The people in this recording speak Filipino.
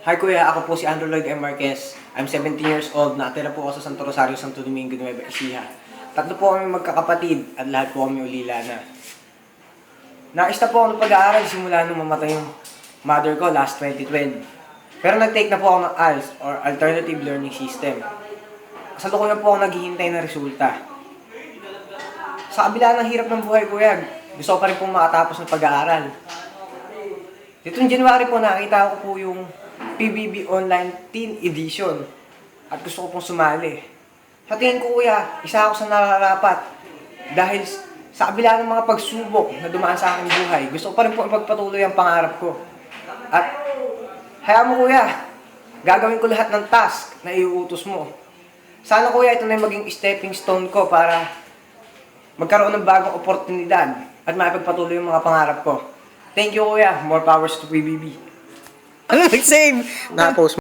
Hi kuya, ako po si Andrew Lloyd M. Marquez. I'm 17 years old, nakatira po ako sa Santo Rosario, Santo Domingo, Nueva Ecija. Tatlo po kami magkakapatid at lahat po kami ulila na. Naista po ako ng pag-aaral simula nung mamatay yung mother ko last 2012. Pero nag-take na po ako ng ALS or Alternative Learning System. Kasalukuyan po ako naghihintay ng resulta. Sa kabila ng hirap ng buhay kuya, gusto ko pa rin pong makatapos ng pag-aaral. Ditong January po nakita ko po yung PBB Online Teen Edition at gusto ko pong sumali. Sa tingin ko kuya, isa ako sa nararapat dahil sa kabila ng mga pagsubok na dumaan sa aking buhay, gusto ko pa rin po ipagpatuloy ang pangarap ko. At hayaan mo kuya, gagawin ko lahat ng task na iuutos mo. Sana kuya ito na yung maging stepping stone ko para magkaroon ng bagong oportunidad at maipagpatuloy yung mga pangarap ko. Thank you kuya, more powers to PBB. Ano nag-save? Na-post